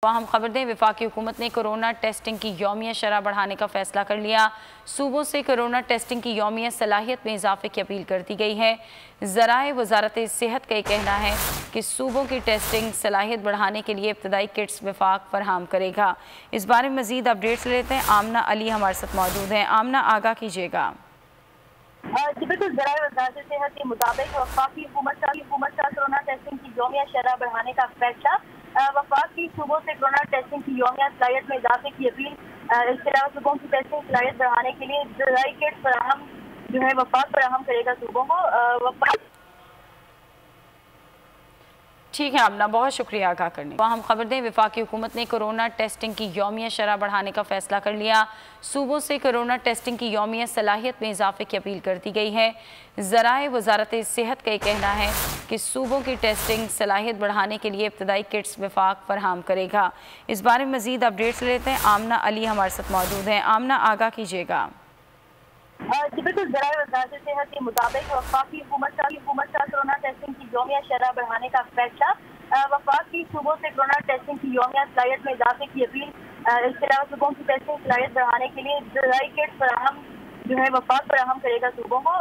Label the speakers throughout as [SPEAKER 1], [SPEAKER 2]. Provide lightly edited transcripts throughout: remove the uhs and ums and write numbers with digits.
[SPEAKER 1] हम खबर दें, वफाकी हुकूमत ने कोरोना टेस्टिंग की यौमिया शरह बढ़ाने का फैसला कर लिया। सूबों से कोरोना टेस्टिंग की यौमिया सलाहियत में इजाफे की अपील कर दी गई है। ज़राए वजारत सेहत का कहना है कि सूबों की टेस्टिंग सलाहियत बढ़ाने के लिए इब्तदाई किट्स वफाक फराहम करेगा। इस बारे में मजीद अपडेट्स लेते हैं। आमना अली हमारे साथ मौजूद हैं। आमना, आगाह कीजिएगा।
[SPEAKER 2] जी बिल्कुल, ज़राए वज़ारत सेहत के मुताबिक वफाकी हुकूमत का कोरोना टेस्टिंग की यौमिया शरह बढ़ाने का फैसला। वफाक की सूबों से कोरोना टेस्टिंग की यौमिया सलाहियत में इजाफे की अपील। इसके अलावा सूबों की टेस्टिंग सलाहियत बढ़ाने के लिए ज़राई किट फराहम जो है वफाक फराहम करेगा सूबों को।
[SPEAKER 1] ठीक है आमना, बहुत शुक्रिया आगाह करने को। हम खबर दें, वफाकी हुकूमत ने कोरोना टेस्टिंग की यौमिया शरह बढ़ाने का फैसला कर लिया। सूबों से कोरोना टेस्टिंग की यौमिया सलाहियत में इजाफे की अपील कर दी गई है। ज़राए वजारत सेहत का कहना है कि सूबों की टेस्टिंग सलाहियत बढ़ाने के लिए इब्तदाई किट्स वफाक फराहम करेगा। इस बारे में मजीद अपडेट्स लेते हैं। आमना अली हमारे साथ मौजूद हैं। आमना, आगाह कीजिएगा।
[SPEAKER 2] जी बिल्कुल, ज़राए वज़ारत सेहत के मुताबिक वफाकी हुकूमत का कोरोना टेस्टिंग की यौमिया शरह बढ़ाने का फैसला। वफाक की सूबों से कोरोना टेस्टिंग की यौमिया सलाहियत में इजाफे की अपील। इसके अलावा सूबों की टेस्टिंग सलाहियत बढ़ाने के लिए ज़राई किट फराहम जो है वफाक फराहम करेगा सूबों को।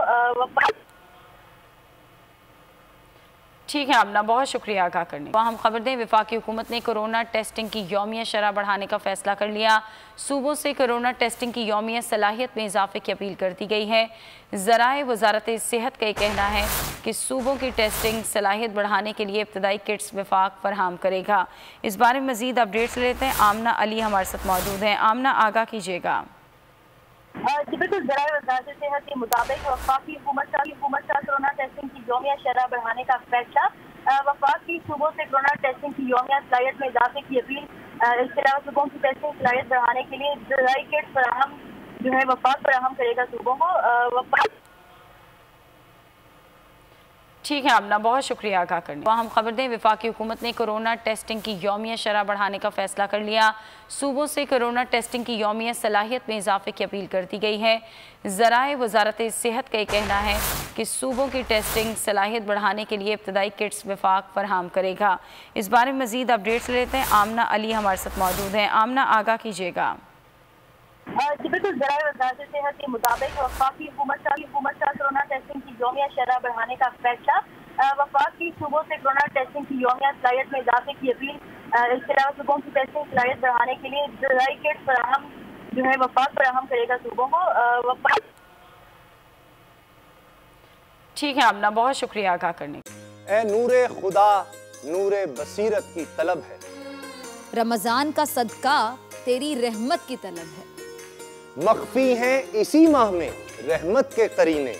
[SPEAKER 1] ठीक है आमना, बहुत शुक्रिया आगाह करने को। हम खबर दें, वफाकी हुकूमत ने कोरोना टेस्टिंग की यौमिया शरह बढ़ाने का फैसला कर लिया। सूबों से कोरोना टेस्टिंग की यौमिया सलाहियत में इजाफे की अपील कर दी गई है। ज़राए वजारत सेहत का कहना है कि सूबों की टेस्टिंग सलाहियत बढ़ाने के लिए इब्तदाई किट्स वफाक फराहम करेगा। इस बारे में मजीद अपडेट्स लेते हैं। आमना अली हमारे साथ मौजूद हैं। आमना, आगाह कीजिएगा।
[SPEAKER 2] जी बिल्कुल, ज़राए वज़ारत सेहत के मुताबिक वफाकी हुकूमत का कोरोना टेस्टिंग की यौमिया शरह बढ़ाने का फैसला। वफाक की सूबों से कोरोना टेस्टिंग की यौमिया सलाहियत में इजाफे की अपील। इसके अलावा सूबों की टेस्टिंग सलाहियत बढ़ाने के लिए ज़राई किट फराहम जो है वफाक फराहम करेगा सूबों को।
[SPEAKER 1] ठीक है आमना, बहुत शुक्रिया आगाह करने को। हम खबर दें, वफाकी हुकूमत ने कोरोना टेस्टिंग की यौमिया शरह बढ़ाने का फैसला कर लिया। सूबों से कोरोना टेस्टिंग की यौमिया सलाहियत में इजाफे की अपील कर दी गई है। ज़राए वजारत सेहत का कहना है कि सूबों की टेस्टिंग सलाहियत बढ़ाने के लिए इब्तदाई किट्स वफाक फराहम करेगा। इस बारे में मजीद अपडेट्स लेते हैं। आमना अली हमारे साथ मौजूद हैं। आमना, आगाह कीजिएगा।
[SPEAKER 2] जी बिल्कुल, ज़राए वज़ारत सेहत के मुताबिक वफाकी हुकूमत का कोरोना टेस्टिंग की यौमिया शरह बढ़ाने का फैसला। वफाक की सूबों से कोरोना टेस्टिंग की यौमिया सलाहियत में इजाफे की अपील। इसके अलावा सूबों की टेस्टिंग सलाहियत बढ़ाने के लिए ज़राई किट फराहम जो है वफाक फराहम करेगा सूबों को।
[SPEAKER 1] ठीक है आमना, बहुत शुक्रिया आगाह करने को।
[SPEAKER 3] ए नूरे खुदा, नूरे बसीरत की तलब है।
[SPEAKER 4] रमजान का सदका तेरी रहमत की तलब है।
[SPEAKER 3] मख्फी हैं इसी माह में रहमत के करीने।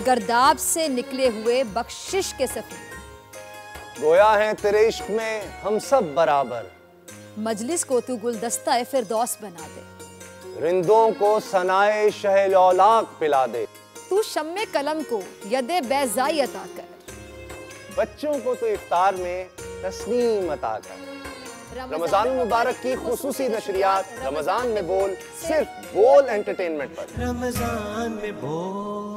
[SPEAKER 4] गर्दाब से निकले हुए बख्शिश के सफीने।
[SPEAKER 3] गोया है तेरे इश्क में हम सब बराबर।
[SPEAKER 4] मजलिस को तू गुलदस्ता फिरदौस बना दे।
[SPEAKER 3] रिंदों को सनाए शहलौलाक पिला दे।
[SPEAKER 4] तू शम्मे कलम को यदे बैज़ाई अता कर।
[SPEAKER 3] बच्चों को तो इफ्तार में तस्नीम अता कर। रमजान मुबारक की खुसूसी नशरियात रमजान में बोल, सिर्फ बोल एंटरटेनमेंट पर।
[SPEAKER 5] रमजान में बोल।